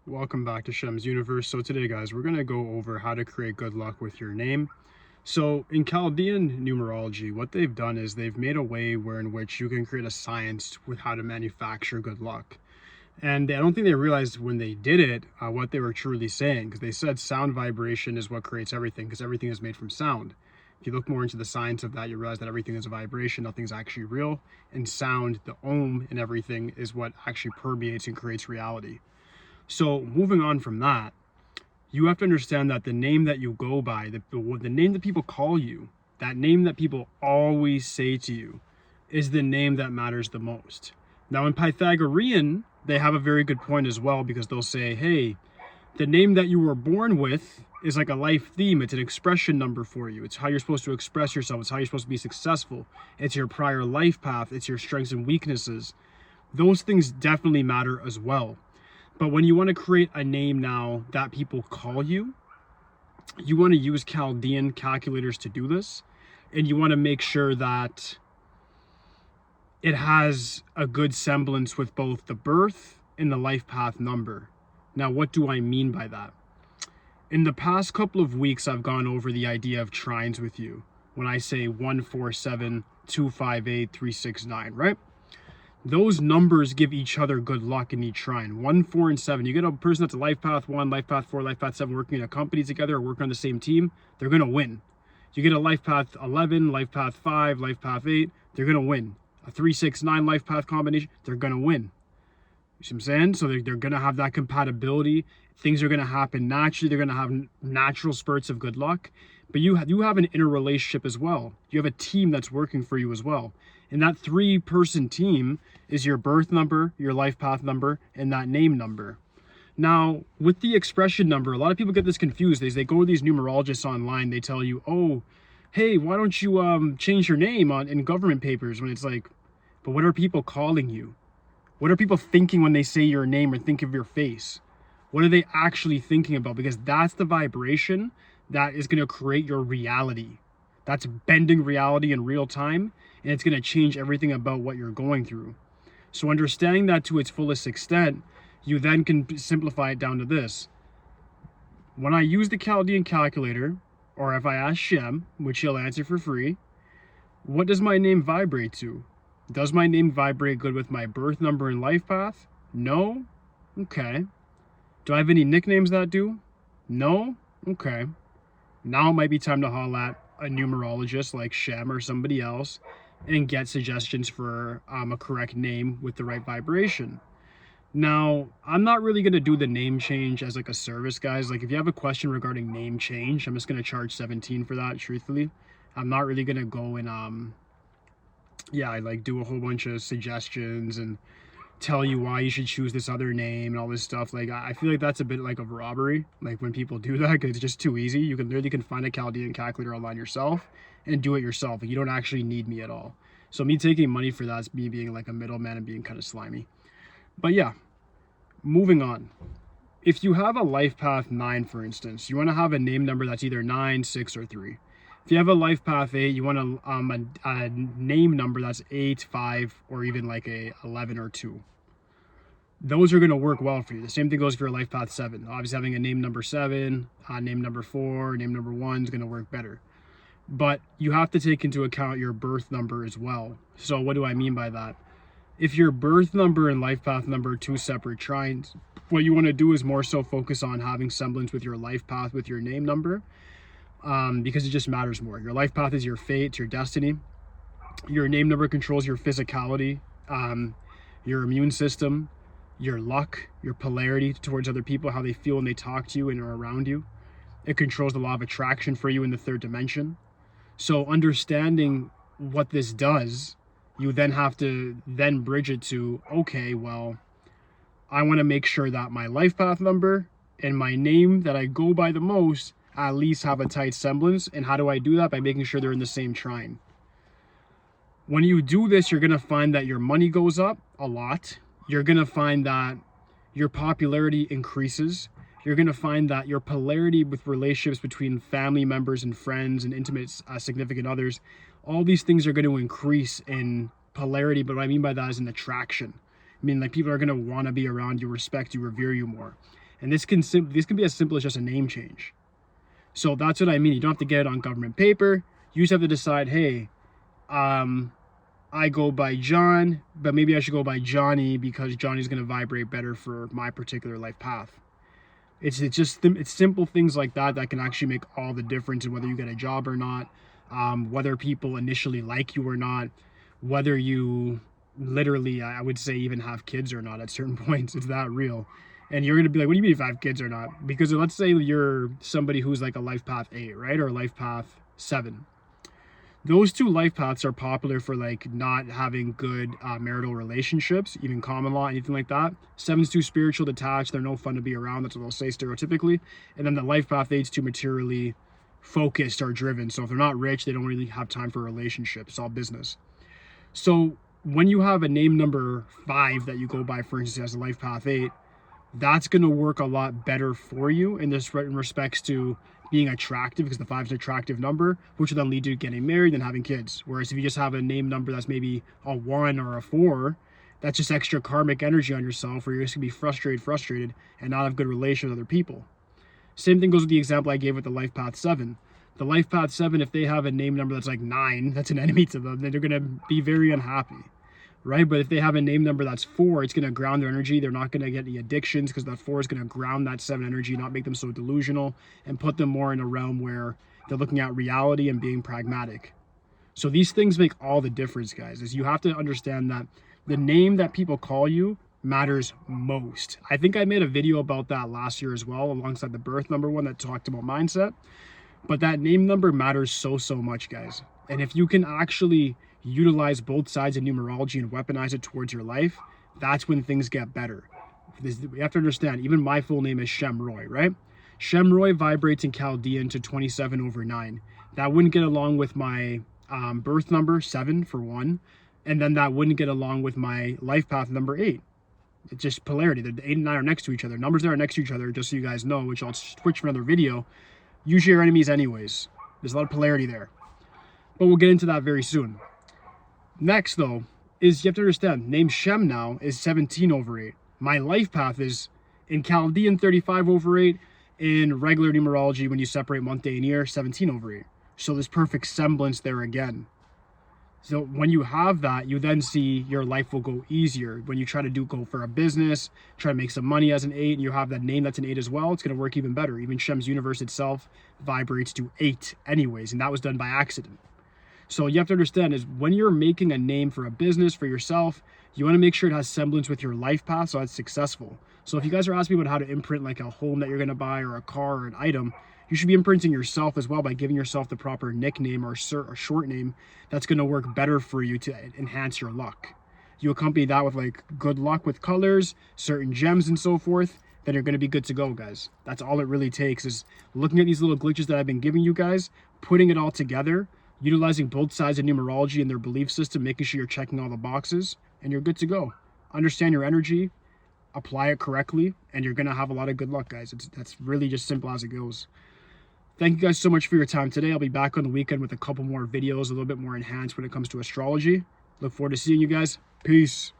Welcome back to Shem's Universe. So today, guys, we're going to go over how to create good luck with your name. So in Chaldean numerology, what they've done is they've made a way in which you can create a science with how to manufacture good luck. And I don't think they realized when they did it what they were truly saying, because they said sound vibration is what creates everything, because everything is made from sound. If you look more into the science of that, you realize that everything is a vibration, nothing's actually real, and sound, the ohm and everything, is what actually permeates and creates reality. So moving on from that, you have to understand that the name that you go by, the name that people call you, that name that people always say to you, is the name that matters the most. Now in Pythagorean, they have a very good point as well, because they'll say, hey, the name that you were born with is like a life theme. It's an expression number for you. It's how you're supposed to express yourself. It's how you're supposed to be successful. It's your prior life path. It's your strengths and weaknesses. Those things definitely matter as well. But when you want to create a name now that people call you, you want to use Chaldean calculators to do this. And you want to make sure that it has a good semblance with both the birth and the life path number. Now, what do I mean by that? In the past couple of weeks, I've gone over the idea of trines with you. When I say 147, 258, 369, right? Those numbers give each other good luck in each trine. 1, 4, and 7. You get a person that's a life path 1, life path 4, life path 7 working in a company together or working on the same team, they're going to win. You get a life path 11, life path 5, life path 8, they're going to win. A 3, 6, 9 life path combination, they're going to win. You see what I'm saying? So they're going to have that compatibility. Things are going to happen naturally. They're going to have natural spurts of good luck. But you have an inner relationship as well. You have a team that's working for you as well. And that 3-person team is your birth number, your life path number, and that name number. Now, with the expression number, a lot of people get this confused. They go to these numerologists online. They tell you, oh, hey, why don't you change your name in government papers? When it's like, but what are people calling you? What are people thinking when they say your name or think of your face? What are they actually thinking about? Because that's the vibration that is going to create your reality. That's bending reality in real time, and it's going to change everything about what you're going through. So understanding that to its fullest extent, you then can simplify it down to this. When I use the Chaldean calculator, or if I ask Shem, which he'll answer for free, what does my name vibrate to? Does my name vibrate good with my birth number and life path? No? Okay. Do I have any nicknames that do? No? Okay. Now it might be time to holler at a numerologist like Shem or somebody else and get suggestions for a correct name with the right vibration. Now, I'm not really going to do the name change as like a service, guys. Like if you have a question regarding name change, I'm just going to charge $17 for that, truthfully. I'm not really going to go and I like do a whole bunch of suggestions and tell you why you should choose this other name and all this stuff. Like I feel like that's a bit like a robbery, like when people do that, because it's just too easy. You can literally find a Chaldean calculator online yourself and do it yourself. Like, you don't actually need me at all. So me taking money for that's me being like a middleman and being kind of slimy. But yeah, moving on. If you have a life path 9, for instance, you want to have a name number that's either 9, 6, or 3. If you have a life path 8, you want a name number that's 8, 5, or even like a 11 or 2. Those are going to work well for you. The same thing goes for your life path 7. Obviously, having a name number 7, name number 4, name number 1 is going to work better. But you have to take into account your birth number as well. So what do I mean by that? If your birth number and life path number are 2 separate trines, what you want to do is more so focus on having semblance with your life path with your name number. Because it just matters more. Your life path is your fate, it's your destiny. Your name number controls your physicality, your immune system, your luck, your polarity towards other people, how they feel when they talk to you and are around you. It controls the law of attraction for you in the 3rd dimension. So understanding what this does, you then have to then bridge it to, okay, well, I want to make sure that my life path number and my name that I go by the most at least have a tight semblance. And how do I do that? By making sure they're in the same trine. When you do this, you're going to find that your money goes up a lot. You're going to find that your popularity increases. You're going to find that your polarity with relationships between family members and friends and intimate significant others, all these things are going to increase in polarity. But what I mean by that is an attraction. I mean, like, people are going to want to be around you, respect you, revere you more. And this can be as simple as just a name change. So that's what I mean. You don't have to get it on government paper. You just have to decide, hey, I go by John, but maybe I should go by Johnny because Johnny's going to vibrate better for my particular life path. It's simple things like that that can actually make all the difference in whether you get a job or not, whether people initially like you or not, whether you literally, I would say, even have kids or not at certain points. It's that real. And you're going to be like, what do you mean if I have kids or not? Because let's say you're somebody who's like a life path 8, right? Or life path 7. Those two life paths are popular for like not having good marital relationships, even common law, anything like that. 7's too spiritual, detached. They're no fun to be around. That's what they'll say stereotypically. And then the life path 8's too materially focused or driven. So if they're not rich, they don't really have time for relationships. It's all business. So when you have a name number 5 that you go by, for instance, as a life path 8, that's going to work a lot better for you in respects to being attractive, because the 5 is an attractive number, which will then lead to getting married and having kids. Whereas if you just have a name number that's maybe a 1 or a 4, that's just extra karmic energy on yourself, where you're just going to be frustrated, and not have good relations with other people. Same thing goes with the example I gave with the life path 7. The life path 7, if they have a name number that's like 9, that's an enemy to them, then they're going to be very unhappy. Right? But if they have a name number that's 4, it's going to ground their energy. They're not going to get any addictions because that 4 is going to ground that 7 energy, not make them so delusional, and put them more in a realm where they're looking at reality and being pragmatic. So these things make all the difference, guys, is you have to understand that the name that people call you matters most. I think I made a video about that last year as well, alongside the birth number one that talked about mindset. But that name number matters so much, guys. And if you can actually utilize both sides of numerology and weaponize it towards your life, that's when things get better. You have to understand, even my full name is Shem Roy, right? Shem Roy vibrates in Chaldean to 27/9. That wouldn't get along with my birth number 7 for one, and then that wouldn't get along with my life path number 8. It's just polarity. The 8 and 9 are next to each other. Numbers that are next to each other, just so you guys know, which I'll switch for another video, usually are enemies anyways. There's a lot of polarity there, but we'll get into that very soon. Next, though, is you have to understand, name Shem now is 17/8. My life path is in Chaldean 35/8. In regular numerology, when you separate month, day, and year, 17/8. So there's perfect semblance there again. So when you have that, you then see your life will go easier. When you try to go for a business, try to make some money as an 8, and you have that name that's an 8 as well, it's going to work even better. Even Shem's universe itself vibrates to 8 anyways, and that was done by accident. So you have to understand is when you're making a name for a business, for yourself, you want to make sure it has semblance with your life path so it's successful. So if you guys are asking me about how to imprint like a home that you're going to buy, or a car, or an item, you should be imprinting yourself as well by giving yourself the proper nickname or short name that's going to work better for you to enhance your luck. You accompany that with like good luck with colors, certain gems and so forth, then you're going to be good to go, guys. That's all it really takes, is looking at these little glitches that I've been giving you guys, putting it all together, utilizing both sides of numerology and their belief system, making sure you're checking all the boxes, and you're good to go. Understand your energy, apply it correctly, and you're going to have a lot of good luck, guys. That's really just simple as it goes. Thank you guys so much for your time today. I'll be back on the weekend with a couple more videos, a little bit more enhanced when it comes to astrology. Look forward to seeing you guys. Peace.